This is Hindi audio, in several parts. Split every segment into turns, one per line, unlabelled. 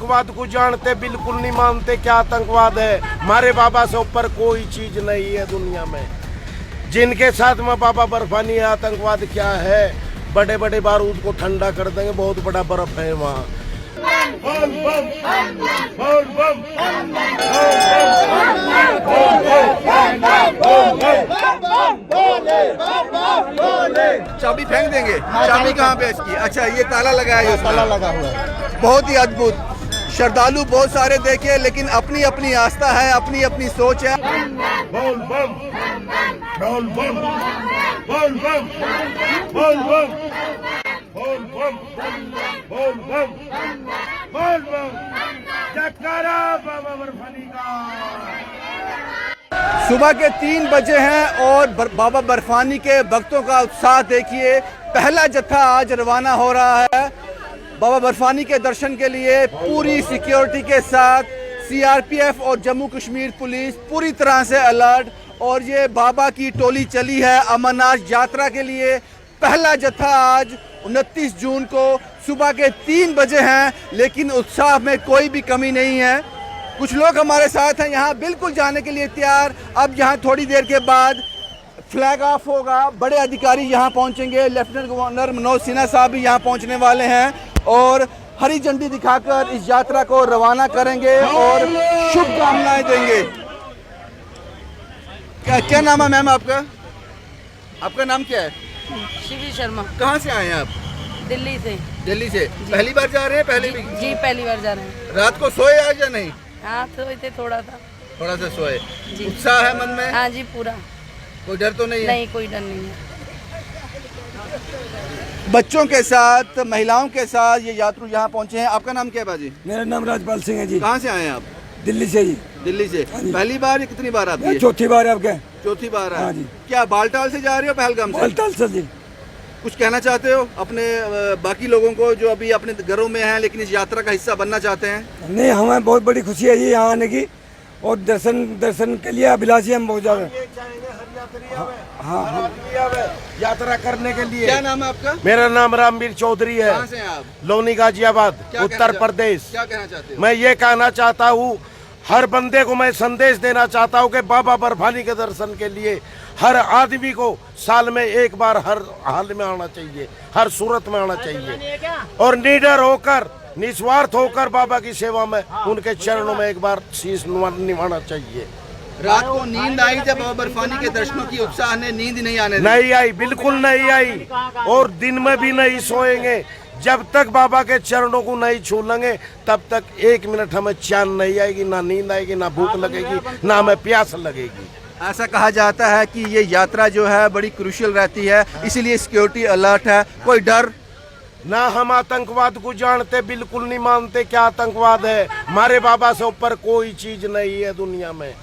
आतंकवाद को जानते, बिल्कुल नहीं मानते क्या आतंकवाद है। हमारे बाबा से ऊपर कोई चीज नहीं है दुनिया में। जिनके साथ में बाबा बर्फानी है, आतंकवाद क्या है, बड़े बड़े बारूद को ठंडा कर देंगे, बहुत बड़ा बर्फ है वहाँ।
चाबी फेंक देंगे। चाबी कहाँ पे इसकी? अच्छा, ये ताला लगा है, ताला लगा हुआ है। बहुत ही अद्भुत। श्रद्धालु बहुत सारे देखे, लेकिन अपनी अपनी आस्था है, अपनी अपनी सोच है।
बोल बम, बोल बम, बोल बम, बोल बम, बोल बम, बोल बम, बोल बम, जयकारा बाबा बर्फानी का।
सुबह के 3 बजे हैं और बाबा बर्फानी के भक्तों का उत्साह देखिए। पहला जत्था आज रवाना हो रहा है बाबा बर्फानी के दर्शन के लिए। पूरी सिक्योरिटी के साथ सीआरपीएफ और जम्मू कश्मीर पुलिस पूरी तरह से अलर्ट। और ये बाबा की टोली चली है अमरनाथ यात्रा के लिए। पहला जत्था आज 29 जून को सुबह के 3 बजे हैं, लेकिन उत्साह में कोई भी कमी नहीं है। कुछ लोग हमारे साथ हैं यहाँ बिल्कुल जाने के लिए तैयार। अब यहाँ थोड़ी देर के बाद फ्लैग ऑफ होगा, बड़े अधिकारी यहाँ पहुँचेंगे। लेफ्टिनेंट गवर्नर मनोज सिन्हा साहब भी यहाँ पहुँचने वाले हैं और हरी झंडी दिखाकर इस यात्रा को रवाना करेंगे और शुभकामनाएं देंगे। क्या नाम है मैम आपका? आपका नाम क्या है?
शिवी शर्मा।
कहाँ से आए हैं आप?
दिल्ली से।
दिल्ली से। पहली बार जा रहे हैं? पहले भी
जी पहली बार जा रहे हैं।
रात को सोए आज या नहीं?
हाँ सोए थे, थोड़ा
सा सोए।
जी।
उत्साह है मन में?
हाँ जी पूरा।
कोई डर तो नहीं है?
नहीं, कोई डर नहीं है।
बच्चों के साथ, महिलाओं के साथ ये यात्रु यहाँ पहुँचे हैं। आपका नाम क्या है बाजी?
मेरा नाम राजपाल सिंह है जी।
कहाँ से आए हैं आप?
दिल्ली से जी।
दिल्ली से। पहली बार या कितनी बार आती है?
चौथी बार है आपके।
चौथी बार है।
हाँ जी।
क्या बालटाल से जा रहे हो पहलगाम से?
बालटाल से जी।
कुछ कहना चाहते हो अपने बाकी लोगों को जो अभी अपने घरों में हैं लेकिन इस यात्रा का हिस्सा बनना चाहते हैं?
नहीं, हमें बहुत बड़ी खुशी है जी यहाँ आने की और दर्शन के लिए अभिलाषी हम बहुत ज्यादा। हाँ,
यात्रा करने के लिए।
क्या नाम है आपका?
मेरा नाम रामवीर चौधरी है।
कहाँ से हैं आप?
लोनी गाजियाबाद, उत्तर प्रदेश।
क्या कहना चाहते हो?
मैं ये कहना चाहता हूँ, हर बंदे को मैं संदेश देना चाहता हूँ कि बाबा बर्फानी के दर्शन के लिए हर आदमी को साल में एक बार हर हाल में आना चाहिए, हर सूरत में आना चाहिए और निडर होकर, निस्वार्थ होकर बाबा की सेवा में, उनके चरणों में एक बार शीश निभाना चाहिए।
रात को नींद आई जब बाबा बर्फानी के दर्शनों की? उत्साह ने नींद नहीं आने दी?
नहीं आई, बिल्कुल नहीं आई और दिन में भी नहीं सोएंगे। जब तक बाबा के चरणों को नहीं छू लेंगे तब तक 1 मिनट हमें चैन नहीं आएगी, ना नींद आएगी, ना भूख लगेगी, ना हमें प्यास लगेगी।
ऐसा कहा जाता है कि ये यात्रा जो है बड़ी क्रूशियल रहती है, इसीलिए सिक्योरिटी अलर्ट है। कोई डर?
ना हम आतंकवाद को जानते, बिल्कुल नहीं मानते क्या आतंकवाद है। हमारे बाबा से ऊपर कोई चीज नहीं है दुनिया में।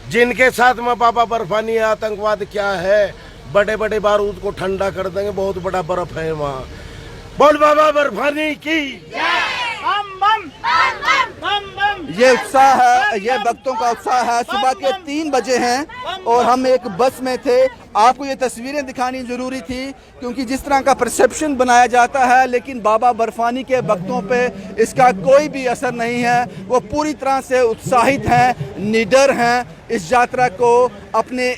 जिनके साथ में बाबा बर्फानी है, आतंकवाद क्या है, बड़े बड़े बारूद को ठंडा कर देंगे, बहुत बड़ा बर्फ है वहाँ। बोल बाबा बर्फानी की।
ये उत्साह है, ये भक्तों का उत्साह है। सुबह के 3 बजे हैं और हम एक बस में थे। आपको ये तस्वीरें दिखानी जरूरी थी क्योंकि जिस तरह का परसेप्शन बनाया जाता है, लेकिन बाबा बर्फानी के भक्तों पे इसका कोई भी असर नहीं है। वो पूरी तरह से उत्साहित हैं, निडर हैं इस यात्रा को अपने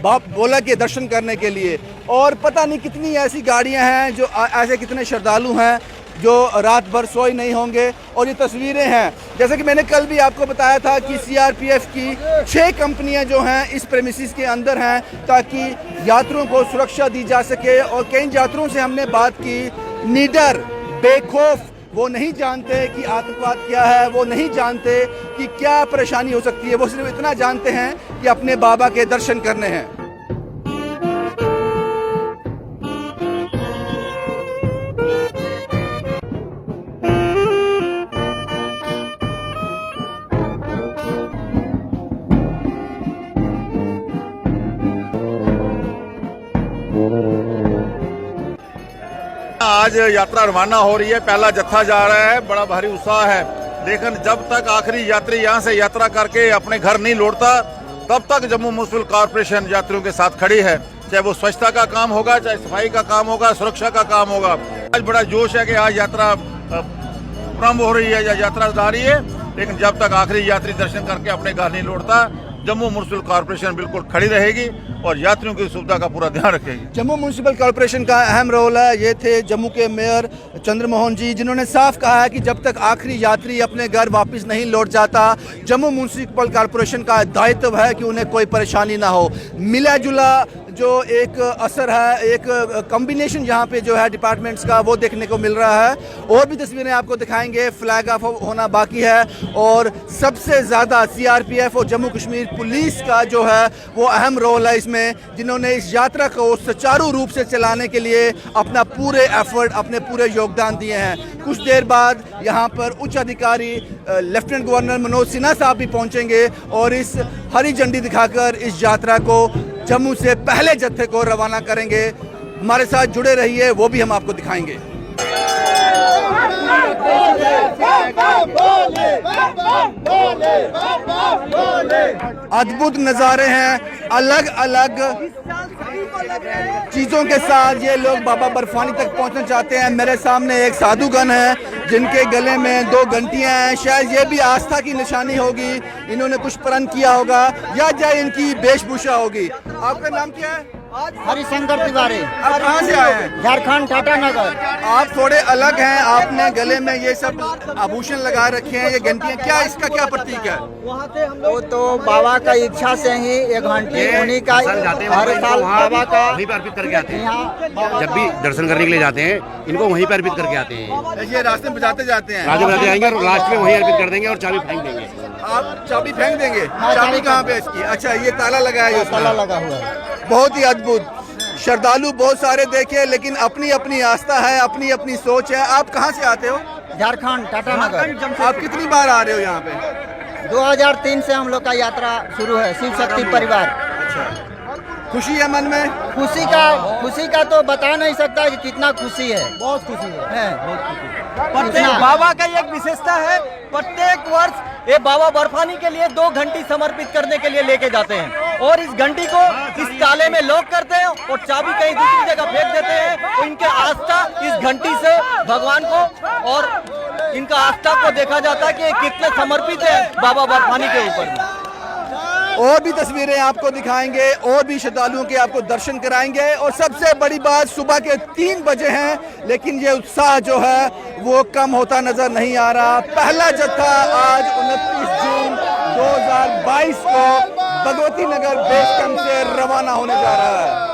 बाप भोला के दर्शन करने के लिए। और पता नहीं कितनी ऐसी गाड़ियां हैं जो ऐसे कितने श्रद्धालु हैं जो रात भर सोए नहीं होंगे। और ये तस्वीरें हैं, जैसे कि मैंने कल भी आपको बताया था कि सीआरपीएफ की 6 कंपनियां जो हैं इस प्रेमिसेस के अंदर हैं ताकि यात्रियों को सुरक्षा दी जा सके। और कई यात्रियों से हमने बात की, निडर, बेखौफ, वो नहीं जानते कि आतंकवाद क्या है, वो नहीं जानते कि क्या परेशानी हो सकती है। वो सिर्फ इतना जानते हैं कि अपने बाबा के दर्शन करने हैं।
आज यात्रा रवाना हो रही है, पहला जत्था जा रहा है, बड़ा भारी उत्साह है। लेकिन जब तक आखिरी यात्री यहाँ से यात्रा करके अपने घर नहीं लौटता तब तक जम्मू म्युनिसिपल कॉर्पोरेशन यात्रियों के साथ खड़ी है। चाहे वो स्वच्छता का काम होगा, चाहे सफाई का काम होगा, सुरक्षा का काम होगा। आज बड़ा जोश है कि आज यात्रा प्रारंभ हो रही है या यात्रा जारी है, लेकिन जब तक आखिरी यात्री दर्शन करके अपने घर नहीं लौटता, जम्मू म्युनिसिपल कॉर्पोरेशन बिल्कुल खड़ी रहेगी और यात्रियों की सुविधा का पूरा ध्यान रखेगी।
जम्मू म्युनिसिपल कॉर्पोरेशन का अहम रोल है। ये थे जम्मू के मेयर चंद्रमोहन जी, जिन्होंने साफ कहा है कि जब तक आखिरी यात्री अपने घर वापस नहीं लौट जाता, जम्मू म्युनिसिपल कॉर्पोरेशन का दायित्व है कि उन्हें कोई परेशानी ना हो। मिला जुला जो एक असर है, एक कॉम्बिनेशन यहाँ पे जो है डिपार्टमेंट्स का, वो देखने को मिल रहा है। और भी तस्वीरें आपको दिखाएंगे, फ्लैग ऑफ होना बाकी है और सबसे ज़्यादा सीआरपीएफ और जम्मू कश्मीर पुलिस का जो है वो अहम रोल है इसमें, जिन्होंने इस यात्रा को सुचारू रूप से चलाने के लिए अपना पूरे एफर्ट, अपने पूरे योगदान दिए हैं। कुछ देर बाद यहाँ पर उच्च अधिकारी लेफ्टिनेंट गवर्नर मनोज सिन्हा साहब भी पहुँचेंगे और इस हरी झंडी दिखाकर इस यात्रा को जम्मू से पहले जत्थे को रवाना करेंगे। हमारे साथ जुड़े रहिए, वो भी हम आपको दिखाएंगे। अद्भुत नज़ारे हैं, अलग अलग चीज़ों के साथ ये लोग बाबा बर्फानी तक पहुंचना चाहते हैं। मेरे सामने एक साधुगण है जिनके गले में 2 घंटियां हैं, शायद ये भी आस्था की निशानी होगी। इन्होंने कुछ प्रण किया होगा या इनकी वेशभूषा होगी। आपका नाम क्या है?
हरिशंकर तिवारी।
आप कहाँ से आए हैं?
झारखंड, टाटा नगर।
आप थोड़े अलग हैं, आपने गले में ये सब आभूषण लगा रखे हैं, ये घंटियां, क्या इसका क्या प्रतीक है?
वो तो बाबा का इच्छा से ही ये घंटी उन्हीं का हर साल बाबा का
वहीं पर अर्पित करके आते हैं। जब भी दर्शन करने के लिए जाते हैं, इनको वहीं पर अर्पित करके आते हैं।
ये रास्ते में बजाते जाते हैं,
राजा बजाते जाएंगे और लास्ट में वहीं अर्पित कर देंगे और चाबी फेंक देंगे।
आप चाबी फेंक देंगे? चाबी कहाँ पे इसकी? अच्छा, ये ताला लगा है,
ताला लगा हुआ है।
बहुत ही अद्भुत। श्रद्धालु बहुत सारे देखे, लेकिन अपनी अपनी आस्था है, अपनी अपनी सोच है। आप कहाँ से आते हो?
झारखंड, टाटा नगर।
आप कितनी बार आ रहे हो यहाँ पे?
2003 से हम लोग का यात्रा शुरू है, शिव शक्ति परिवार।
खुशी है मन में?
खुशी का तो बता नहीं सकता कि कितना खुशी है। बहुत खुशी है।
प्रत्येक बाबा का एक विशेषता है, प्रत्येक वर्ष ये बाबा बर्फानी के लिए 2 घंटी समर्पित करने के लिए लेके जाते हैं और इस घंटी को इस ताले में लॉक करते हैं और चाबी कहीं दूसरी जगह फेंक देते हैं। तो इनके आस्था इस घंटी से भगवान को और इनका आस्था को देखा जाता है कि ये कितने समर्पित है बाबा बर्फानी के ऊपर।
और भी तस्वीरें आपको दिखाएंगे और भी श्रद्धालुओं के आपको दर्शन कराएंगे। और सबसे बड़ी बात, सुबह के 3 बजे हैं, लेकिन ये उत्साह जो है वो कम होता नजर नहीं आ रहा। पहला जत्था आज 29 जून 2022 को भगवती नगर बेस कैंप से रवाना होने जा रहा है।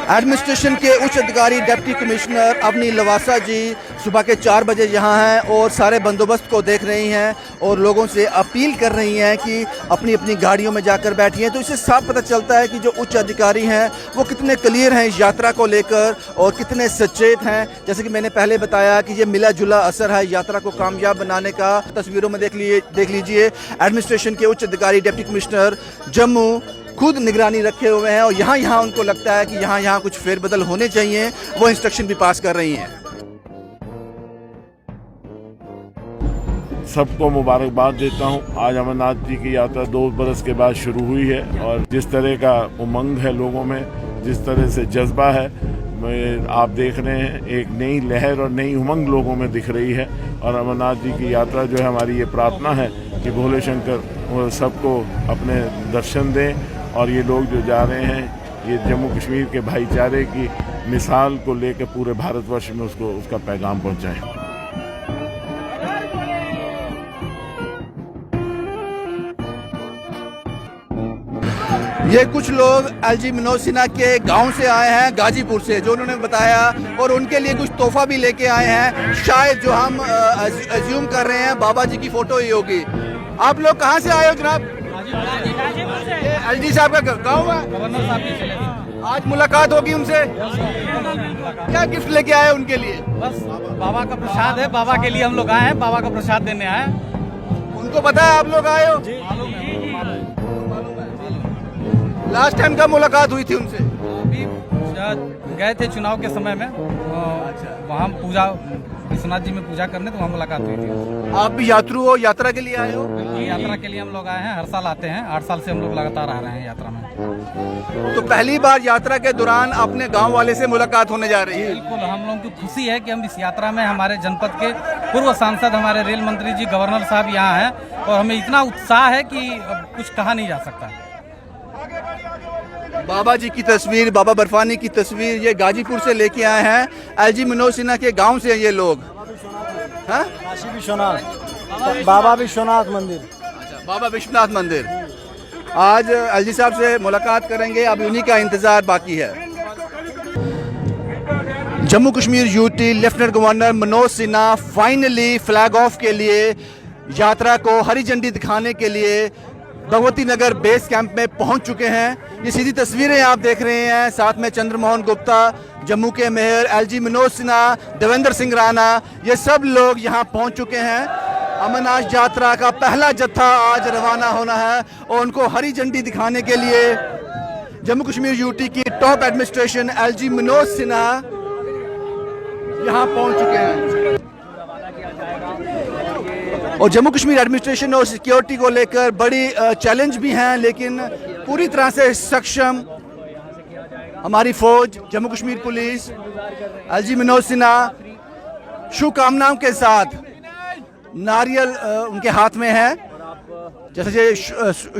एडमिनिस्ट्रेशन के उच्च अधिकारी डिप्टी कमिश्नर अवनी लवासा जी सुबह के 4 बजे यहाँ हैं और सारे बंदोबस्त को देख रही हैं और लोगों से अपील कर रही हैं कि अपनी अपनी गाड़ियों में जाकर बैठिए। तो इससे साफ पता चलता है कि जो उच्च अधिकारी हैं वो कितने क्लियर हैं इस यात्रा को लेकर और कितने सचेत हैं। जैसे कि मैंने पहले बताया कि ये मिला जुला असर है यात्रा को कामयाब बनाने का। तस्वीरों में देख लीजिए एडमिनिस्ट्रेशन के उच्च अधिकारी डिप्टी कमिश्नर जम्मू खुद निगरानी रखे हुए हैं और यहाँ उनको लगता है कि यहाँ कुछ फेरबदल होने चाहिए, वो इंस्ट्रक्शन भी पास कर रही हैं।
सबको मुबारकबाद देता हूँ। आज अमरनाथ जी की यात्रा 2 बरस के बाद शुरू हुई है और जिस तरह का उमंग है लोगों में, जिस तरह से जज्बा है, आप देख रहे हैं एक नई लहर और नई उमंग लोगों में दिख रही है। और अमरनाथ जी की यात्रा जो है, हमारी ये प्रार्थना है कि भोले शंकर सबको अपने दर्शन दें और ये लोग जो जा रहे हैं ये जम्मू कश्मीर के भाईचारे की मिसाल को लेकर पूरे भारतवर्ष में उसका पैगाम पहुंचाएं।
ये कुछ लोग एलजी मनोज सिन्हा के गांव से आए हैं, गाजीपुर से, जो उन्होंने बताया, और उनके लिए कुछ तोहफा भी लेके आए हैं। शायद जो हम अज्यूम कर रहे हैं बाबा जी की फोटो ही होगी। आप लोग कहाँ से आए हो जनाब? एलजी साहब का गाँव है। आज मुलाकात होगी उनसे, क्या गिफ्ट लेके आए उनके लिए?
बस बाबा का प्रसाद है, बाबा के लिए हम लोग आए हैं, बाबा का प्रसाद देने आए हैं।
उनको पता है आप लोग आए हो? लास्ट टाइम कब मुलाकात हुई थी उनसे?
अभी गए थे चुनाव के समय में, वहाँ पूजा
विश्वनाथ जी में पूजा करने, तो वहाँ मुलाकात हुई थी।
आप भी यात्रु हो, यात्रा के लिए आए हो?
ये यात्रा के लिए हम लोग आए हैं, हर साल आते हैं, 8 साल से हम लोग लगातार आ रहे हैं यात्रा में।
तो पहली बार यात्रा के दौरान अपने गांव वाले से मुलाकात होने जा रही है।
बिल्कुल, हम लोगों की खुशी है कि हम इस यात्रा में हमारे जनपद के पूर्व सांसद, हमारे रेल मंत्री जी, गवर्नर साहब यहाँ हैं, और हमें इतना उत्साह है कि अब कुछ कहा नहीं जा सकता।
बाबा जी की तस्वीर, बाबा बर्फानी की तस्वीर ये गाजीपुर से लेके आए हैं। एलजी मनोज सिन्हा के गांव से ये लोग। हाँ?
काशी विश्वनाथ, बाबा विश्वनाथ मंदिर।
अच्छा, बाबा विश्वनाथ मंदिर। आज एलजी साहब से मुलाकात करेंगे, अब उन्हीं का इंतजार बाकी है। Jammu Kashmir UT lieutenant governor Manoj Sinha finally flag of के लिए यात्रा को हरी झंडी दिखाने के लिए भगवती नगर बेस कैंप में पहुंच चुके हैं। ये सीधी तस्वीरें आप देख रहे हैं, साथ में चंद्रमोहन गुप्ता, जम्मू के मेयर एलजी मनोज सिन्हा, देवेंद्र सिंह राणा, ये सब लोग यहां पहुंच चुके हैं। अमरनाथ यात्रा का पहला जत्था आज रवाना होना है और उनको हरी झंडी दिखाने के लिए जम्मू कश्मीर यूटी की top administration LG Manoj Sinha यहां पहुंच चुके हैं। और जम्मू कश्मीर एडमिनिस्ट्रेशन और सिक्योरिटी को लेकर बड़ी चैलेंज भी हैं, लेकिन पूरी तरह से सक्षम हमारी फौज, जम्मू कश्मीर पुलिस, एलजी मनोज सिन्हा शुभकामनाओं के साथ नारियल उनके हाथ में है, जैसे ये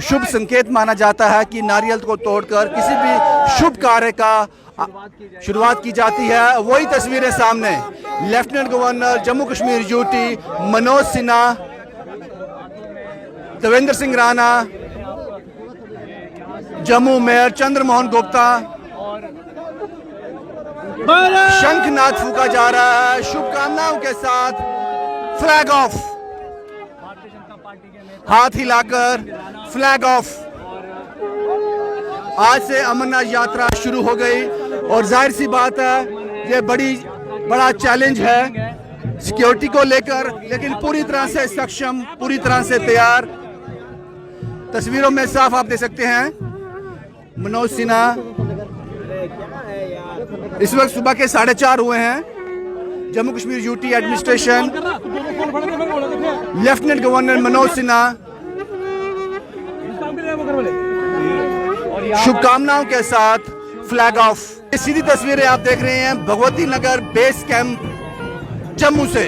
शुभ संकेत माना जाता है कि नारियल को तोड़कर किसी भी शुभ कार्य का शुरुआत की जाती है। वही तस्वीरें सामने, lieutenant governor Jammu Kashmir UT Manoj Sinha, Devendra Singh Rana, Jammu mayor Chandramohan Gupta, शंखनाद फूका जा रहा है शुभकामनाओं के साथ। फ्लैग ऑफ, हाथ हिलाकर फ्लैग ऑफ। आज से अमरनाथ यात्रा शुरू हो गई और जाहिर सी बात है ये बड़ा चैलेंज है सिक्योरिटी को लेकर, लेकिन पूरी तरह से सक्षम, पूरी तरह से तैयार। तस्वीरों में साफ आप देख सकते हैं मनोज सिन्हा इस वक्त सुबह के 4:30 हुए हैं। Jammu Kashmir UT administration, lieutenant governor Manoj Sinha शुभकामनाओं के साथ फ्लैग ऑफ। ये सीधी तस्वीरें आप देख रहे हैं भगवती नगर बेस कैंप जम्मू से।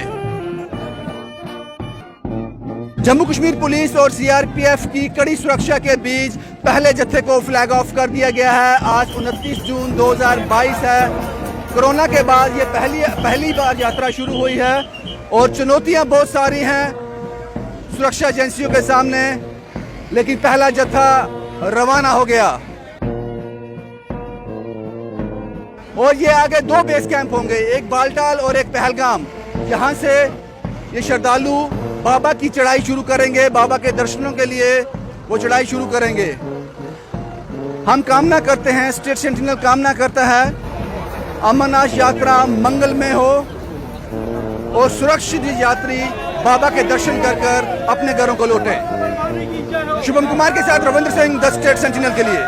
जम्मू कश्मीर पुलिस और सीआरपीएफ की कड़ी सुरक्षा के बीच पहले जत्थे को फ्लैग ऑफ कर दिया गया है। आज 29 जून 2022 है। कोरोना के बाद ये पहली बार यात्रा शुरू हुई है और चुनौतियां बहुत सारी हैं सुरक्षा एजेंसियों के सामने, लेकिन पहला जत्था रवाना हो गया। और ये आगे 2 बेस कैंप होंगे, एक बालटाल और एक पहलगाम। यहाँ से ये श्रद्धालु बाबा की चढ़ाई शुरू करेंगे, बाबा के दर्शनों के लिए वो चढ़ाई शुरू करेंगे। हम कामना करते हैं, स्टेट सेंटिनल कामना करता है अमरनाथ यात्रा मंगलमय हो और सुरक्षित यात्री बाबा के दर्शन कर अपने घरों को लौटें। शुभम कुमार के साथ Ravindra Singh, the state sentinel के लिए।